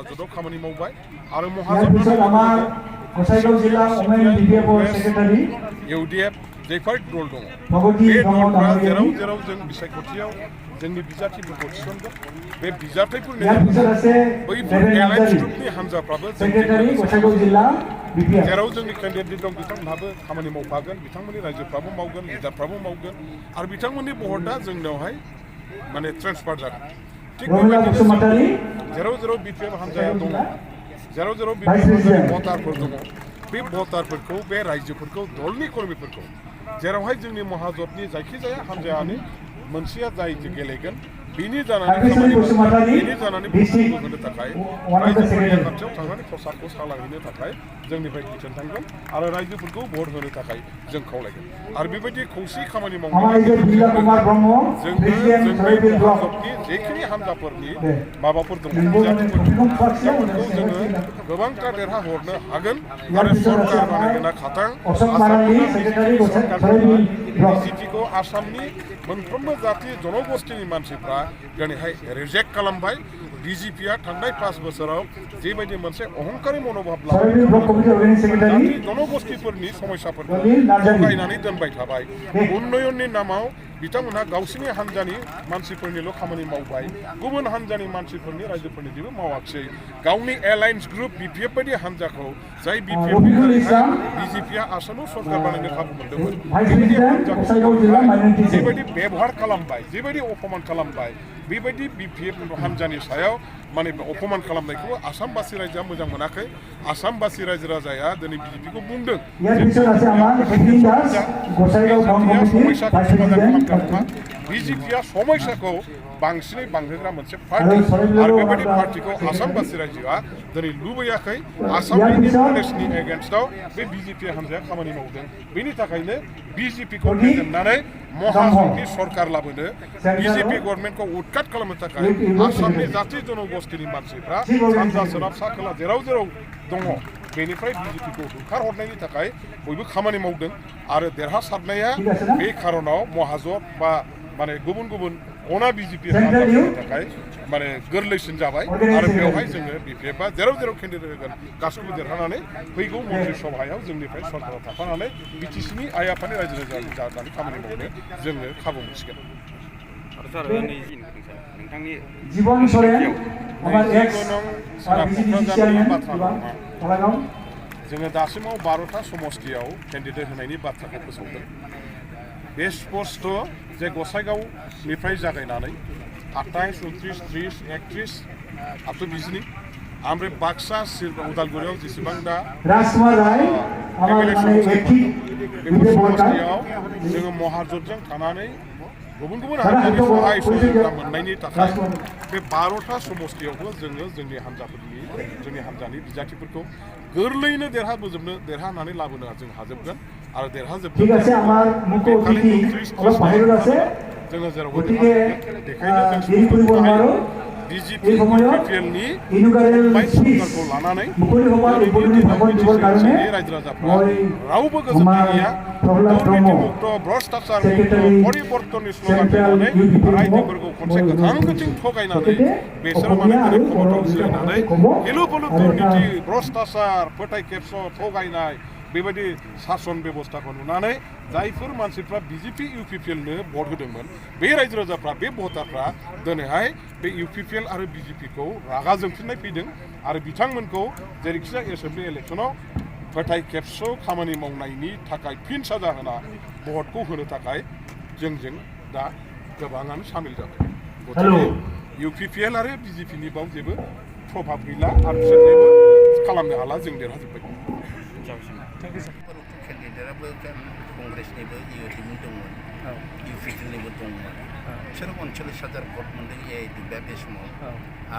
महाजोताव खामानि मावबाय आरो महाजोत इउडिएफ जायफोर दल दङ बे दलफ्रा जेराव जेराव जों बिसायख'थियाव जोंनि बिजाथिफोरखौ थिसनगोन बे बिजाथिफोरनि बैफोर एलायन्स ग्रुपनि हान्जाफ्राबो जेराव जोंनि केन्डिडेट दं बिथांमोनहाबो खामानि मावफागोन बिथांमोननि रायजोफ्राबो मावगोन लिडारफ्राबो मावगोन आरो बिथांमोननि भटआ जोंनावहाय माने ट्रेन्सफार जागोन थिग बेबायदिनो जेराव जेराव बिपिएफ हान्जाया दङ जेराव जेराव बिपिएफ हान्जानि भटारफोर दङ बे भटारफोरखौ बे रायजोफोरखौ दलनि कर्मीफोरखौ जेरावहाय जोंनि महाजोतनि जायखिजाया हान्जायानो मोनसेया जाय गेलेगोन बिनि जानानै खामानि बिनि जानानै भटखौ होनो थाखाय रायजोफोरनि खाथियाव थांनानै प्रसादखौ सालायहैनो थाखाय जोंनिफ्राय बिथोन थांगोन आरो रायजोफोरखौ भट होनो थाखाय जों खावलायगोन आरो बेबायदि खौसे खामानि मावनायनि गेजेरजों जोंनि महाजोतनि जेखिनि हान्जाफोरनि माबाफोर दङ बिथांमोनखौ जोङो गोबांथार देरहा हरनो हागोन आरो सरकार बानायगोना खाथां आसामनि बिजेपिखौ आसामनि मोनफ्रोमबो जाथि जनगोष्ठीनि मानसिफ्रा दिनैहाय रिजेक्ट खालामबाय बिजेपिया थांनाय 5 बोसोराव जेबायदि मोनसे अहंकारि मनोभाब लानानै जनगोष्ठीफोरनि समस्याफोरखौ जगायनानै दोनबाय थाबाय उन्नयननि नामाव बिथांमोनहा गावसिनि हान्जानि मानसिफोरनिल' खामानि मावबाय गुबुन हान्जानि मानसिफोरनि रायजोफोरनि जेबो मावाखिसै गावनि एलायन्स ग्रुप बिपिएफ बायदि हान्जाखौ जाय बिपिएफनि थाखाय बिजेपिया आसामाव सरकार बानायनो खाबु मोन्दोंमोन बेबायदि हान्जाखौ जेबायदि बेबहार खालामबाय जेबायदि अपमान खालामबाय बेबायदि बिपिएफ हान्जानि सायाव माने अपमान खालामनायखौ आसामबासि रायजोआ मोजां मोनाखै आसामबासि रायजो राजाया दिनै बिजेपिखौ बुंदों बिजेपिया समयसाखौ बांसिनै बांहोग्रा मोनसे पार्टी आरो बेबायदि पार्टीखौ आसामबासि रायजोआ दिनै लुबैयाखै आसामनि इन्टारेस्टनि एगेन्स्टआव बे बिजेपि हान्जाया खामानि मावदों बेनि थाखायनो बिजेपिखौ फेजेननानै महाजोतनि सरकार लाबोनो बिजेपि गभर्नमेन्टखौ उৎखात खालामनो थाखाय आसामनि जाथि जनगोष्ठीनि मानसिफ्रा सानजा सोनाब सा खोला जेराव जेराव दङ बेनिफ्राय बिजेपिखौ होखारहरनायनि थाखाय बयबो खामानि मावदों आरो देरहासारनाया बे खारनाव महाजोत बा माने गुबुन गुबुन अना बिजेपि हान्जाफोरनि थाखाय माने गोरलैसिन जाबाय आरो बेवहाय जोङो बिपिएफआ जेराव जेराव केन्डिडेट होगोन गासैबो देरहानानै फैगौ मन्त्रि सभायाव जोंनिफ्राय सरकाराव थाफानानै बिटिसिनि आइ आफानि रायजो राजानि जानानै खामानि मावनो जोङो खाबु मोनसिगोन जीवन सोरेन जोङो दासिमाव 12था समष्टियाव केन्डिडेट होनायनि बाथ्राखौ फोसावदों बे स्पष्ट जे गसाइगावनिफ्राय जागायनानै 28, 29, 30, 31 up to 20 ओमफ्राय बाक्सा उदालगुरियाव जेसेबां दा बेफोर समष्टियाव जोङो महाजोतजों थानानै गुबुन गुबुन हान्जानि सहाय सहযোगिता मोननायनि थाखाय बे 12था समष्टियावबो जोङो जोंनि हान्जानि बिजाथिफोरखौ गोरलैयैनो देरहानानै लाबोनो जों हाजोबगोन आरो देरहाजोबगोन जोङो जेराव बेखायनो जों बिजेपि इउपिपिएलनि सरकारखौ लानानै रायजो राजाफ्रा रावबो गोजोननाय गैया दुर्नीति मुक्त भ्रष्टाचार मुक्त परिबर्तननि स्लगान होनानै रायजोफोरखौ खनसे गोथां गोथिं थगायनानै बिसोरो माने क्षमतायाव जिरायनानै गिलु बालु दुर्नीति भ्रष्टाचार फोथाय खेबस' थगायनाय बेबायदि सासन बेबस्थाखौ नुनानै जायफोर मानसिफ्रा बिजेपि इउपिपिएलनो भट होदोंमोन बे रायजो राजाफ्रा बे भटारफ्रा दिनैहाय बे इउपिपिएल आरो बिजेपिखौ रागा जोंफिननाय फैदों आरो बिथांमोनखौ जेरैखिजाया एसेम्बलि इलेक्सनाव फोथाय खेबस' खामानि मावनायनि थाखाय फिन साजा होना भटखौ होनो थाखाय जोंजों दा गोबाङानो सामिल जाबाय गथिखे इउपिपिएल आरो बिजेपिनि बाव जेबो प्रभाब गैला आरो बिसोर जेबो खालामनो हाला जों देरहाजोब्बाय केन्डिडेटआबो कंग्रेसनिबो इउडिएफनि दंमोन इउपिपिएलनिबो दंमोन बिसोर 39,000 भट मोनदों एआइडिएफआ बे समाव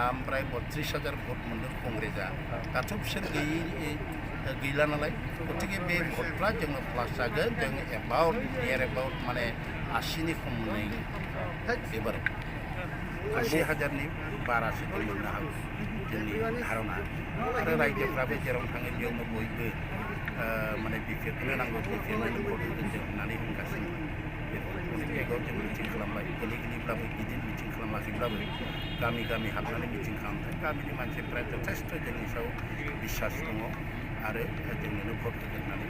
ओमफ्राय 32,000 भट मोनदों कंग्रेसआ दाथ' बिसोर गैला नालाय गतिके बे भटफ्रा जोङो प्लास जागोन जों एबाउट माने 80नि खम मोननाय एबार 80,000नि बारासो मोननो हागौ जोंनि धारना आरो रायजोफ्राबो जेराव थाङो बेयावनो बयबो माने बिपिएफखौनो नांगौ बिपिएफनो भट होगोन जों होननानै बुंगासिनो अनेक जायगायाव जों मिटिं खालामबाय गोरलैब्लाबो गिदिर मिटिं खालामाखैब्लाबो गामि गामि हाबनानै मिटिं खालामबाय गामिनि मानसिफ्रा जथेस्थ' जोंनि सायाव बिसास दङ आरो जोंनोनो भट होगोन होननानै